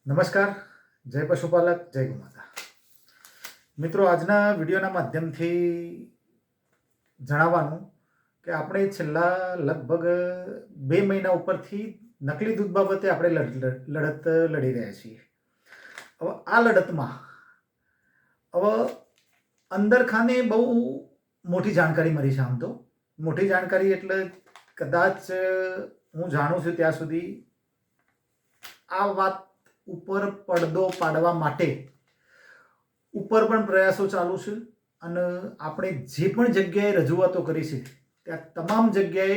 નમસ્કાર, જય પશુપાલક, જય ગૌમાતા. મિત્રો, આજના વિડીયોના માધ્યમથી જણાવવાનું કે આપણે છેલ્લા લગભગ 2 મહિના ઉપરથી નકલી દૂધ બાબતે આપણે લડત લડી રહ્યા છીએ. હવે આ લડતમાં હવે અંદર ખાને બહુ મોટી જાણકારી મળી છે. આમ તો મોટી જાણકારી એટલે કદાચ હું જાણું છું ત્યાં સુધી આ વાત ઉપર પડદો પાડવા માટે ઉપર પણ પ્રયાસો ચાલુ છે અને આપણે જે પણ જગ્યાએ રજૂઆતો કરી છે ત્યાં તમામ જગ્યાએ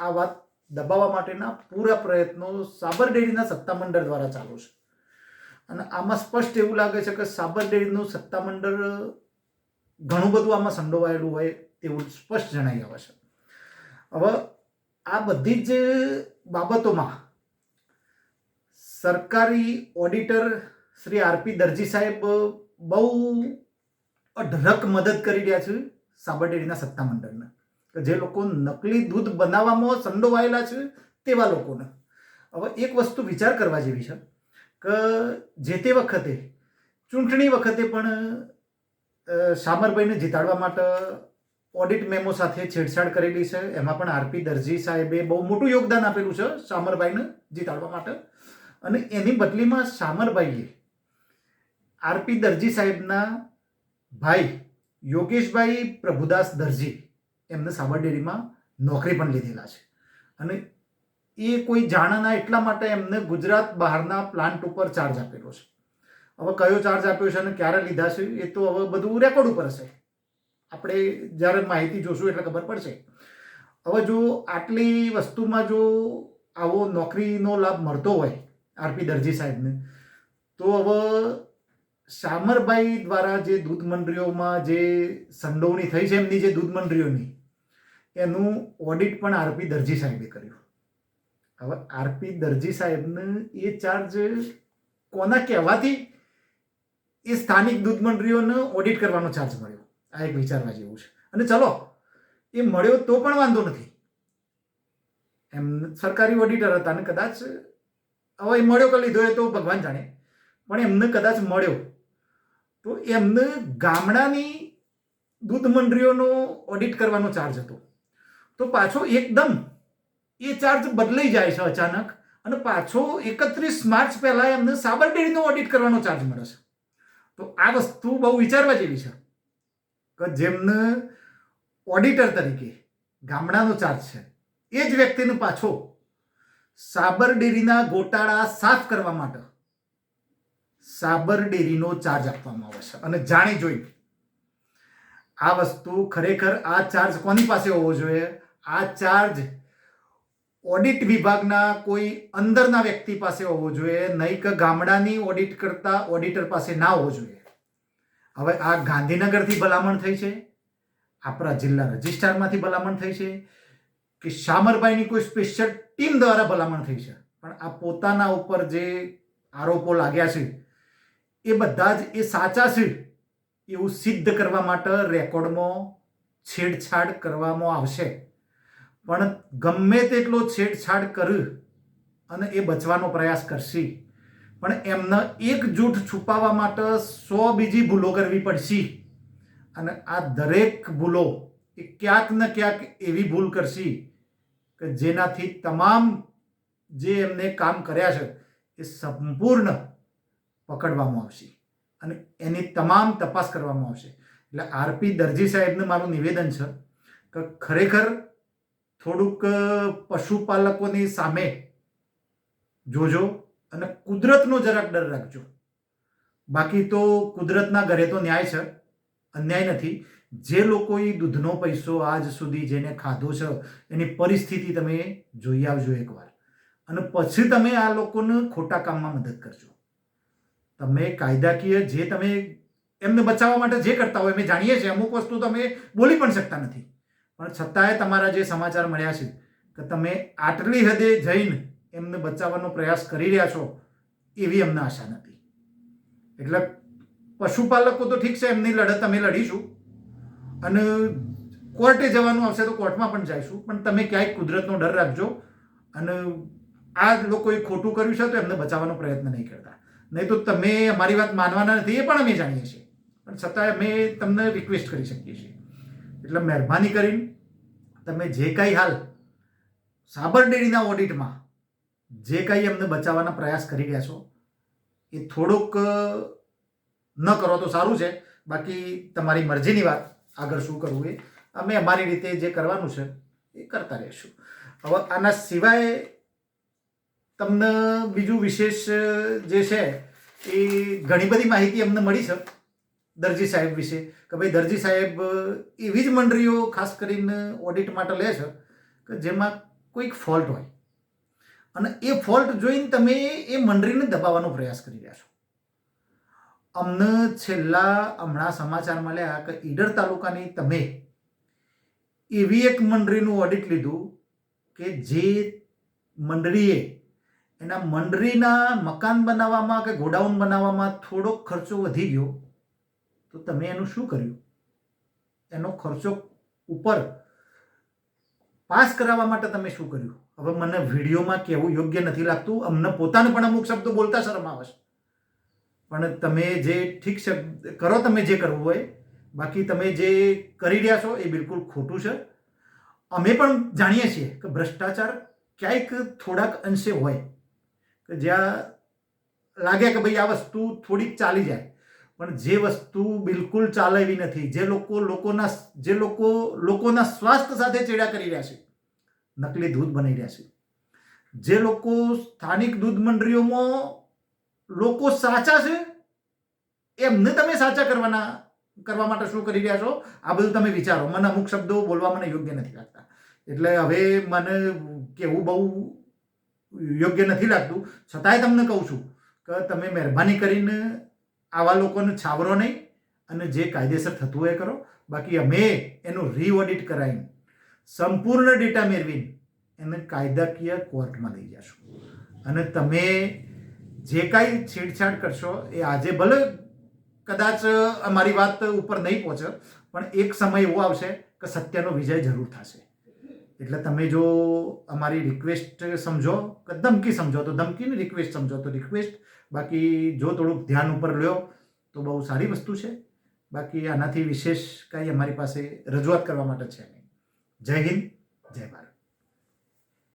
આ વાત દબાવવા માટેના પૂરા પ્રયત્નો સાબર ડેરીના સત્તામંડળ દ્વારા ચાલુ છે. અને આમાં સ્પષ્ટ એવું લાગે છે કે સાબર ડેરીનું સત્તામંડળ ઘણું બધું આમાં સંડોવાયેલું હોય તેવું સ્પષ્ટ જણાઈ આવે છે. હવે આ બધી જ બાબતોમાં સરકારી ઓડિટર શ્રી આરપી દરજી સાહેબ બહુ અઢળક મદદ કરી રહ્યા છે સાબર ડેરીના સત્તામંડળને, કે જે લોકો નકલી દૂધ બનાવવામાં સંડોવાયેલા છે તેવા લોકોને. હવે એક વસ્તુ વિચાર કરવા જેવી છે કે જે તે વખતે ચૂંટણી વખતે પણ શામરભાઈને જીતાડવા માટે ઓડિટ મેમો સાથે છેડછાડ કરેલી છે. એમાં પણ આરપી દરજી સાહેબે બહુ મોટું યોગદાન આપેલું છે શામરભાઈને જીતાડવા માટે. અને એની બદલીમાં શામરભાઈએ આરપી દરજી સાહેબના ભાઈ યોગેશભાઈ પ્રભુદાસ દરજી એમને સાબર ડેરીમાં નોકરી પણ લીધેલા છે. અને એ કોઈ જાણના એટલા માટે એમને ગુજરાત બહારના પ્લાન્ટ ઉપર ચાર્જ આપેલો છે. હવે કયો ચાર્જ આપ્યો છે અને ક્યારે લીધા છે એ તો હવે બધું રેકોર્ડ ઉપર હશે. આપણે જ્યારે માહિતી જોશું એટલે ખબર પડશે. હવે જો આટલી વસ્તુમાં જો આવો નોકરીનો લાભ મળતો હોય આરપી દરજી સાહેબને, તો હવે શામરભાઈ દ્વારા જે દૂધ મંડળીઓમાં જે સંડોવણી થઈ છે એમની જે દૂધ મંડળીઓની, એનું ઓડિટ પણ આરપી દરજી સાહેબે કર્યું. હવે આરપી દરજી સાહેબને એ ચાર્જ કોના કહેવાથી એ સ્થાનિક દૂધ મંડળીઓને ઓડિટ કરવાનો ચાર્જ મળ્યો? આ એક વિચારવા જેવું છે. અને ચલો એ મળ્યો તો પણ વાંધો નથી, એમ સરકારી ઓડિટર હતા અને કદાચ હવે એ મળ્યો કે લીધો એ તો ભગવાન જાણે, પણ એમને કદાચ મળ્યો તો એમને ગામડાની દૂધ મંડળીઓનો ઓડિટ કરવાનો ચાર્જ હતો. તો પાછો એકદમ એ ચાર્જ બદલાઈ જાય છે અચાનક અને પાછો 31 માર્ચ પહેલા એમને સાબર ડેરીનો ઓડિટ કરવાનો ચાર્જ મળે છે. તો આ વસ્તુ બહુ વિચારવા જેવી છે કે જેમને ઓડિટર તરીકે ગામડાનો ચાર્જ છે એ જ વ્યક્તિને પાછો સાબર ડેરીના ગોટાળા સાફ કરવા માટે સાબર ડેરીનો ચાર્જ આપવામાં આવે છે. અને જાણી જોઈ આ વસ્તુ ખરેખર આ ચાર્જ કોની પાસે હોવો જોઈએ? આ ચાર્જ ઓડિટ વિભાગના કોઈ અંદરના વ્યક્તિ પાસે હોવો જોઈએ, નહીં કે ગામડાની ઓડિટ કરતા ઓડિટર પાસે ના હોવો જોઈએ. હવે આ ગાંધીનગરથી ભલામણ થઈ છે, આપણા જિલ્લા રજિસ્ટ્રારમાંથી ભલામણ થઈ છે કે શામરભાઈની કોઈ સ્પેશિયલ ટીમ દ્વારા ભલામણ થઈ છે, પણ આ પોતાના ઉપર જે આરોપો લાગ્યા છે એ બધા જ એ સાચા છે એવું સિદ્ધ કરવા માટે રેકોર્ડમાં છેડછાડ કરવામાં આવશે. પણ ગમે તેટલો છેડછાડ કરે અને એ બચવાનો પ્રયાસ કરશે, પણ એમને એક જૂઠ છુપાવવા માટે 100 બીજી ભૂલો કરવી પડશે. અને આ દરેક ભૂલો એ ક્યાંક ને ક્યાંક એવી ભૂલ કરશે કે જેનાથી તમામ જે એમને કામ કર્યા છે એ સંપૂર્ણ પકડવામાં આવશે અને એની તમામ તપાસ કરવામાં આવશે. એટલે આરપી દરજી સાહેબને મારું નિવેદન છે કે ખરેખર થોડુંક પશુપાલકોની સામે જોજો અને કુદરતનો જરાક ડર રાખજો. બાકી તો કુદરતના ઘરે તો ન્યાય છે, અન્યાય નથી. જે લોકોએ દૂધનો પૈસો આજ સુધી જેને ખાધો છે એની પરિસ્થિતિ તમે જોઈ આવજો એકવાર, અને પછી તમે આ લોકોને ખોટા કામમાં મદદ કરજો. તમે કાયદાકીય જે તમે એમને બચાવવા માટે જે કરતા હોય, અમે જાણીએ છીએ અમુક વસ્તુ તમે બોલી પણ શકતા નથી, પણ છતાંય તમારા જે સમાચાર મળ્યા છે કે તમે આટલી હદે જઈને એમને બચાવવાનો પ્રયાસ કરી રહ્યા છો એવી અમને આશા નથી. એટલે પશુપાલકો તો ઠીક છે, એમની લડત અમે લડીશું અને કોર્ટે જવાનું આવશે તો કોર્ટમાં પણ જઈશું, પણ તમે ક્યાંય કુદરતનો ડર રાખજો અને આ લોકોએ ખોટું કર્યું છે તો એમને બચાવવાનો પ્રયત્ન નહીં કરતા. નહીં તો તમે અમારી વાત માનવાના નથી એ પણ અમે જાણીએ છીએ, પણ છતાં અમે તમને રિક્વેસ્ટ કરી શકીએ છીએ. એટલે મહેરબાની કરીને તમે જે કાંઈ હાલ સાબર ડેરીના ઓડિટમાં જે કાંઈ અમને બચાવવાના પ્રયાસ કરી રહ્યા છો એ થોડુંક ન કરો તો સારું છે. બાકી તમારી મરજીની વાત, આગળ શું કરવું એ અમે અમારી રીતે જે કરવાનું છે એ કરતા રહીશું. હવે આના સિવાય તમને બીજું વિશેષ જે છે એ ઘણી બધી માહિતી અમને મળી છે દરજી સાહેબ વિશે, કે ભાઈ દરજી સાહેબ એવી જ મંડળીઓ ખાસ કરીને ઓડિટ માટે લે છે કે જેમાં કોઈક ફોલ્ટ હોય અને એ ફોલ્ટ જોઈને તમે એ મંડળીને દબાવવાનો પ્રયાસ કરી રહ્યા છો. અમને હમણાં સમાચાર મળ્યા કે ઈડર તાલુકાની તમે એવી એક મંડળીનું ઓડિટ લીધું કે જે મંડળીએ એના મંડળીના મકાન બનાવવામાં કે ગોડાઉન બનાવવામાં થોડોક ખર્ચો વધી ગયો, તો તમે એનું શું કર્યું? એનો ખર્ચો ઉપર પાસ કરાવવા માટે તમે શું કર્યું? હવે મને વિડીયોમાં કહેવું યોગ્ય નથી લાગતું, અમને પોતાને પણ અમુક શબ્દો બોલતા શરમ આવે છે, પણ તમે જે ઠીક છે કરો, તમે જે કરવું હોય. બાકી તમે જે કરી રહ્યા છો એ બિલકુલ ખોટું છે. અમે પણ જાણીએ છીએ કે ભ્રષ્ટાચાર ક્યાંક થોડાક અંશે હોય કે જ્યાં લાગે કે ભાઈ આ વસ્તુ થોડીક ચાલી જાય, પણ જે વસ્તુ બિલકુલ ચાલે એવી નથી, જે લોકો લોકોના સ્વાસ્થ્ય સાથે ચેડા કરી રહ્યા છે, નકલી દૂધ બનાવી રહ્યા છે, જે લોકો સ્થાનિક દૂધ મંડળીઓમાં લોકો સાચા છે એમને તમે સાચા કરવા માટે શું કરી રહ્યા છો, આ બધું તમે વિચારો. મને અમુક શબ્દો બોલવા મને યોગ્ય નથી લાગતા, એટલે હવે મને કહેવું બહુ યોગ્ય નથી લાગતું. છતાંય તમને કહું છું કે તમે મહેરબાની કરીને આવા લોકોને છાવરો નહીં અને જે કાયદેસર થતું હોય એ કરો. બાકી અમે એનું રીઓડિટ કરાવીને સંપૂર્ણ ડેટા મેળવીને એને કાયદાકીય કોર્ટમાં લઈ જશું. અને તમે જે કાંઈ છેડછાડ કરશો એ આજે ભલે કદાચ અમારી વાત ઉપર નહીં પહોંચે, પણ એક સમય એવો આવશે કે સત્યનો વિજય જરૂર થશે. એટલે તમે જો અમારી રિક્વેસ્ટ સમજો કે ધમકી સમજો તો ધમકીની, રિક્વેસ્ટ સમજો તો રિક્વેસ્ટ. બાકી જો થોડુંક ધ્યાન ઉપર લ્યો તો બહુ સારી વસ્તુ છે. બાકી આનાથી વિશેષ કાંઈ અમારી પાસે રજૂઆત કરવા માટે છે નહીં. જય હિન્દ, જય ભારત.